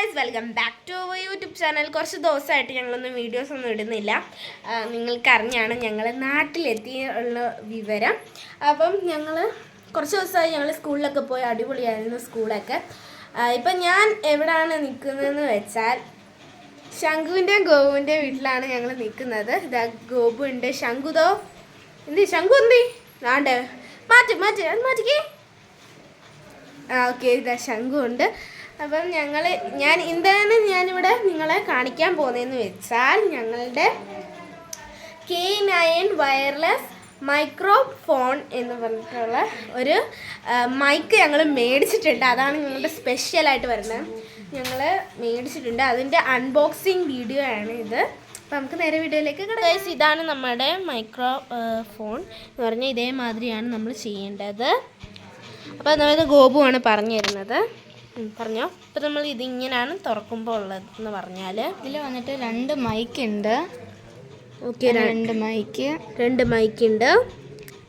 Guys, welcome back to our YouTube channel. കുറച്ച് ദിവസമായിട്ട് ഞങ്ങളൊന്നും വീഡിയോസ് ഒന്നും ഇടുന്നില്ല. നിങ്ങൾക്കറിഞ്ഞാണ് ഞങ്ങൾ നാട്ടിലെത്തിയുള്ള വിവരം. അപ്പം ഞങ്ങൾ കുറച്ച് ദിവസമായി ഞങ്ങൾ സ്കൂളിലൊക്കെ പോയി, അടിപൊളിയായിരുന്നു സ്കൂളൊക്കെ. ഇപ്പം ഞാൻ എവിടെയാണ് നിൽക്കുന്നതെന്ന് വെച്ചാൽ ശംഖുവിൻ്റെയും ഗോപുവിൻ്റെയും വീട്ടിലാണ് ഞങ്ങൾ നിൽക്കുന്നത്. ഇതാ ഗോപു ഉണ്ട്, ശംഖുതോ എന്ത് ശംഖു എന്തി നാണ്ട് മാറ്റിക്കേ. ഓക്കെ, ഇതാ ശംഖു ഉണ്ട്. അപ്പം ഞാനിവിടെ നിങ്ങളെ കാണിക്കാൻ പോകുന്നതെന്ന് വെച്ചാൽ ഞങ്ങളുടെ K9 വയർലെസ് മൈക്രോഫോൺ എന്ന് പറഞ്ഞിട്ടുള്ള ഒരു മൈക്ക് ഞങ്ങൾ മേടിച്ചിട്ടുണ്ട്. അതാണ് ഞങ്ങളുടെ സ്പെഷ്യലായിട്ട് വരുന്നത്. ഞങ്ങൾ മേടിച്ചിട്ടുണ്ട്, അതിൻ്റെ അൺബോക്സിങ് വീഡിയോ ആണ് ഇത്. അപ്പോൾ നമുക്ക് നേരെ വീഡിയോയിലേക്ക് കിടക്കാം. ഇതാണ് നമ്മുടെ മൈക്രോഫോൺ എന്ന് പറഞ്ഞാൽ ഇതേമാതിരിയാണ് നമ്മൾ ചെയ്യേണ്ടത്. അപ്പോൾ അതായത് ഗോപുവാണ് പറഞ്ഞു തരുന്നത്. പറഞ്ഞോ. ഇപ്പം നമ്മൾ ഇതിങ്ങനെയാണ് തുറക്കുമ്പോൾ ഉള്ളതെന്ന് പറഞ്ഞാൽ ഇതിൽ വന്നിട്ട് രണ്ട് മൈക്ക് ഉണ്ട്. ഓക്കെ, രണ്ട് മൈക്ക് ഉണ്ട്.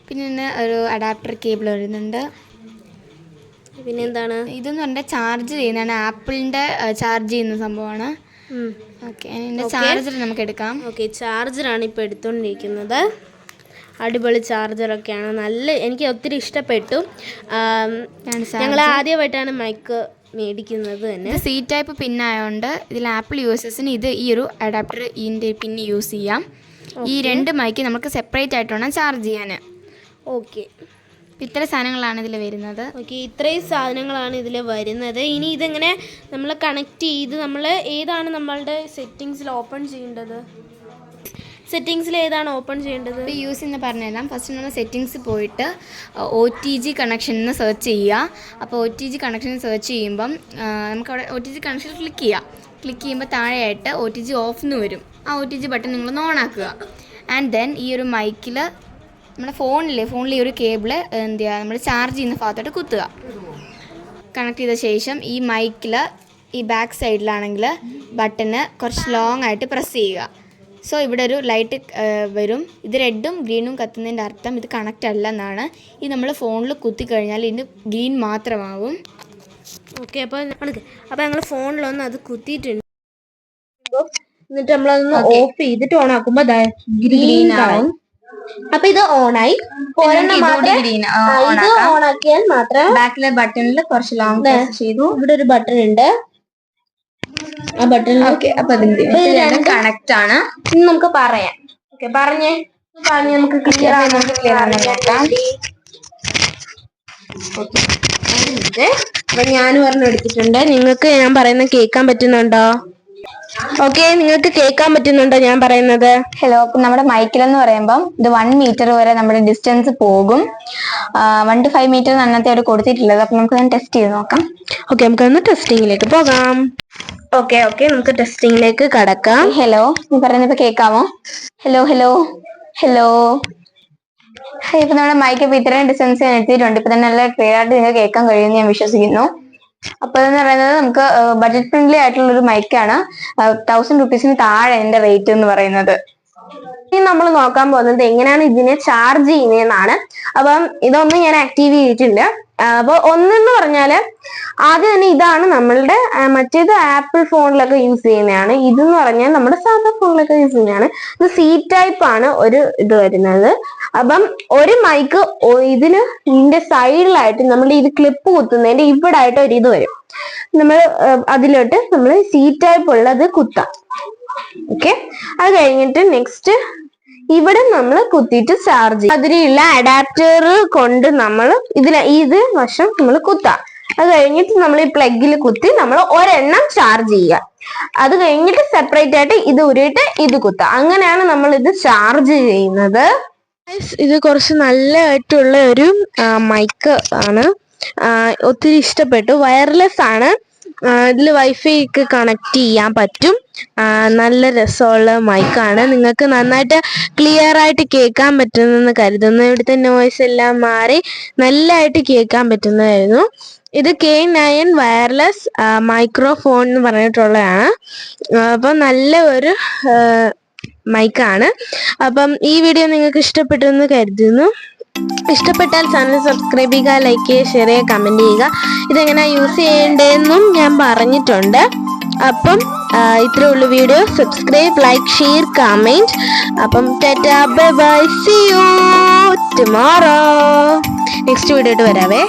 പിന്നെ ഒരു അഡാപ്റ്റർ കേബിൾ വരുന്നുണ്ട്. പിന്നെ എന്താണ് ഇതെന്ന് പറഞ്ഞാൽ ചാർജ് ചെയ്യുന്നതാണ്, ആപ്പിളിൻ്റെ ചാർജ് ചെയ്യുന്ന സംഭവമാണ്. ഓക്കെ, അതിൻ്റെ ചാർജർ നമുക്ക് എടുക്കാം. ഓക്കെ, ചാർജറാണ് ഇപ്പോൾ എടുത്തുകൊണ്ടിരിക്കുന്നത്. അടിപൊളി ചാർജറൊക്കെയാണ്, എനിക്ക് ഒത്തിരി ഇഷ്ടപ്പെട്ടു. ഞങ്ങൾ ആദ്യമായിട്ടാണ് മൈക്ക് മേടിക്കുന്നത് തന്നെ. സി ടൈപ്പ് പിന്നായതുകൊണ്ട് ഇതിൽ ആപ്പിൾ യൂസേഴ്സിന് ഈ ഒരു അഡാപ്റ്റർ ഇതിൻ്റെ പിന്ന് യൂസ് ചെയ്യാം. ഈ രണ്ട് മൈക്ക് നമുക്ക് സെപ്പറേറ്റ് ആയിട്ട് വേണം ചാർജ് ചെയ്യാൻ. ഓക്കെ, ഇത്ര സാധനങ്ങളാണ് ഇതിൽ വരുന്നത്. ഓക്കെ, ഇത്രയും സാധനങ്ങളാണ് ഇതിൽ വരുന്നത്. ഇനി ഇതെങ്ങനെ നമ്മൾ കണക്ട് ചെയ്ത് ഏതാണ് നമ്മളുടെ സെറ്റിങ്സിൽ ഓപ്പൺ ചെയ്യേണ്ടത്? ഇപ്പോൾ യൂസ് എന്ന് പറഞ്ഞുതരാം. ഫസ്റ്റ് നമ്മൾ സെറ്റിങ്സ് പോയിട്ട് OTG കണക്ഷൻ എന്ന് സെർച്ച് ചെയ്യുക. അപ്പോൾ OTG കണക്ഷൻ സെർച്ച് ചെയ്യുമ്പം നമുക്കവിടെ OTG കണക്ഷൻ ക്ലിക്ക് ചെയ്യുമ്പോൾ താഴെയായിട്ട് OTG ഓഫ് എന്ന് വരും. ആ OTG ബട്ടൺ നിങ്ങളൊന്ന് ഓൺ ആക്കുക. ആൻഡ് ദെൻ ഈ ഒരു മൈക്കിൽ നമ്മുടെ ഫോണിൽ ഈ ഒരു കേബിൾ എന്ത് ചെയ്യുക, നമ്മൾ ചാർജ് ചെയ്യുന്ന ഭാഗത്തോട്ട് കുത്തുക. കണക്ട് ചെയ്ത ശേഷം ഈ മൈക്കിൽ ഈ ബാക്ക് സൈഡിലാണെങ്കിൽ ബട്ടണ് കുറച്ച് ലോങ് ആയിട്ട് പ്രസ് ചെയ്യുക. സോ ഇവിടെ ഒരു ലൈറ്റ് വരും. ഇത് റെഡും ഗ്രീനും കത്തുന്നതിൻ്റെ അർത്ഥം ഇത് കണക്റ്റ് അല്ല എന്നാണ്. ഇത് നമ്മൾ ഫോണിൽ കുത്തിക്കഴിഞ്ഞാൽ ഇതിന് ഗ്രീൻ മാത്രമാവും. ഓക്കെ, അപ്പോൾ ഞങ്ങൾ ഫോണിലൊന്ന് അത് കുത്തിയിട്ടുണ്ട്. എന്നിട്ട് നമ്മളതൊന്ന് ഓഫ് ചെയ്തിട്ട് ഓൺ ആക്കുമ്പോൾ ഗ്രീൻ ആവും. അപ്പൊ ഇത് ഓണായി. ഇത് ഓൺ ആക്കിയാൽ മാത്രം ബാക്കിലെ ബട്ടണിൽ കുറച്ച് ലോങ് പ്രസ് ചെയ്തു. ഇവിടെ ഒരു ബട്ടൺ ഉണ്ട്, ആ ബട്ടൺ. ഓക്കെ, അപ്പൊ കണക്റ്റ് ആണ്. നമുക്ക് പറയാം. ഓക്കെ, പറഞ്ഞേ നമുക്ക് ക്ലിയർ നോക്കാം. അപ്പൊ ഞാൻ എടുത്തിട്ടുണ്ട്. നിങ്ങൾക്ക് ഞാൻ പറയുന്നത് കേൾക്കാൻ പറ്റുന്നുണ്ടോ? ഓക്കെ, നിങ്ങൾക്ക് കേൾക്കാൻ പറ്റുന്നുണ്ടോ ഞാൻ പറയുന്നത്? ഹലോ. അപ്പം നമ്മുടെ മൈക്കിലെന്ന് പറയുമ്പം ഇത് 1 മീറ്റർ വരെ നമ്മുടെ ഡിസ്റ്റൻസ് പോകും. 1 to 5 മീറ്റർ അന്നത്തെ അവർ കൊടുത്തിട്ടുള്ളത്. അപ്പൊ നമുക്ക് ടെസ്റ്റ് ചെയ്ത് നോക്കാം. ഓക്കെ, നമുക്കൊന്ന് ടെസ്റ്റിംഗിലേക്ക് പോകാം. ഓക്കെ, നമുക്ക് ടെസ്റ്റിംഗിലേക്ക് കടക്കാം. ഹലോ, നീ പറയുന്നത് ഇപ്പൊ കേൾക്കാമോ? ഹലോ. ഇപ്പൊ നമ്മുടെ മൈക്ക് ഇപ്പൊ ഇത്രയും ഡിസ്റ്റൻസ് ഞാൻ എത്തിയിട്ടുണ്ട്. ഇപ്പൊ തന്നെ നല്ല ക്ലിയർ ആയിട്ട് നിങ്ങൾക്ക് കേൾക്കാൻ കഴിയുമെന്ന് ഞാൻ വിശ്വസിക്കുന്നു. അപ്പൊ എന്ന് പറയുന്നത് നമുക്ക് ബഡ്ജറ്റ് ഫ്രണ്ട്ലി ആയിട്ടുള്ള ഒരു മൈക്കാണ്. 1000 rupees താഴെ എന്റെ റേറ്റ് എന്ന് പറയുന്നത്. ഇനി നമ്മൾ നോക്കാൻ പോകുന്നത് എങ്ങനെയാണ് ഇതിനെ ചാർജ് ചെയ്യുന്നതെന്നാണ്. അപ്പം ഇതൊന്നും ഞാൻ ആക്റ്റീവ് ചെയ്തിട്ടില്ല. അപ്പൊ ഒന്നെന്ന് പറഞ്ഞാല് ആദ്യം തന്നെ ഇതാണ് നമ്മളുടെ മറ്റേത് ആപ്പിൾ ഫോണിലൊക്കെ യൂസ് ചെയ്യുന്നതാണ്. ഇതെന്ന് പറഞ്ഞാൽ നമ്മുടെ സാധാ ഫോണിലൊക്കെ യൂസ് ചെയ്യുന്നതാണ്. ഇത് C ടൈപ്പ് ആണ് ഒരു ഇത് വരുന്നത്. അപ്പം ഒരു മൈക്ക് ഇതിന്റെ സൈഡിലായിട്ട് നമ്മൾ ഇത് ക്ലിപ്പ് കുത്തുന്നതിന്റെ ഇവിടെ ആയിട്ട് ഒരു ഇത് വരും. നമ്മൾ അതിലോട്ട് നമ്മൾ C ടൈപ്പ് ഉള്ളത് കുത്താം. ഓക്കെ, അത് കഴിഞ്ഞിട്ട് നെക്സ്റ്റ് ഇവിടെ നമ്മൾ കുത്തിയിട്ട് ചാർജ് ചെയ്യും. അതിലുള്ള അഡാപ്റ്റർ കൊണ്ട് നമ്മൾ ഇത് വശം നമ്മൾ കുത്താം. അത് കഴിഞ്ഞിട്ട് നമ്മൾ ഈ പ്ലഗിൽ കുത്തി നമ്മൾ ഒരെണ്ണം ചാർജ് ചെയ്യുക. അത് കഴിഞ്ഞിട്ട് സെപ്പറേറ്റ് ആയിട്ട് ഇത് ഊരിയിട്ട് ഇത് കുത്താം. അങ്ങനെയാണ് നമ്മൾ ഇത് ചാർജ് ചെയ്യുന്നത്. ഇത് കുറച്ച് നല്ലതായിട്ടുള്ള ഒരു മൈക്ക് ആണ്. ഒത്തിരി ഇഷ്ടപ്പെട്ടു. വയർലെസ് ആണ്. ഇതിൽ വൈഫൈ ഒക്കെ കണക്ട് ചെയ്യാൻ പറ്റും. നല്ല രസമുള്ള മൈക്കാണ്. നിങ്ങൾക്ക് നന്നായിട്ട് ക്ലിയർ ആയിട്ട് കേൾക്കാൻ പറ്റുന്നെന്ന് കരുതുന്നു. ഇവിടുത്തെ നോയ്സ് എല്ലാം മാറി നല്ലതായിട്ട് കേൾക്കാൻ പറ്റുന്നതായിരുന്നു. ഇത് K9 വയർലെസ് മൈക്രോഫോൺ എന്ന് പറഞ്ഞിട്ടുള്ളതാണ്. അപ്പം നല്ല ഒരു മൈക്കാണ്. അപ്പം ഈ വീഡിയോ നിങ്ങൾക്ക് ഇഷ്ടപ്പെട്ടു എന്ന് കരുതുന്നു. ഇഷ്ടപ്പെട്ടാൽ ചാനൽ സബ്സ്ക്രൈബ് ചെയ്യുക, ലൈക്ക് ചെയ്യുക, ഷെയർ ചെയ്യുക, കമൻറ്റ് ചെയ്യുക. ഇതെങ്ങനെ യൂസ് ചെയ്യേണ്ടതെന്നും ഞാൻ പറഞ്ഞിട്ടുണ്ട്. അപ്പം ഇത്രേ ഉള്ളൂ video. Subscribe, like, share, comment. അപ്പം tata, bye bye, see you tomorrow. Next video ആയിട്ട് വരാവേ.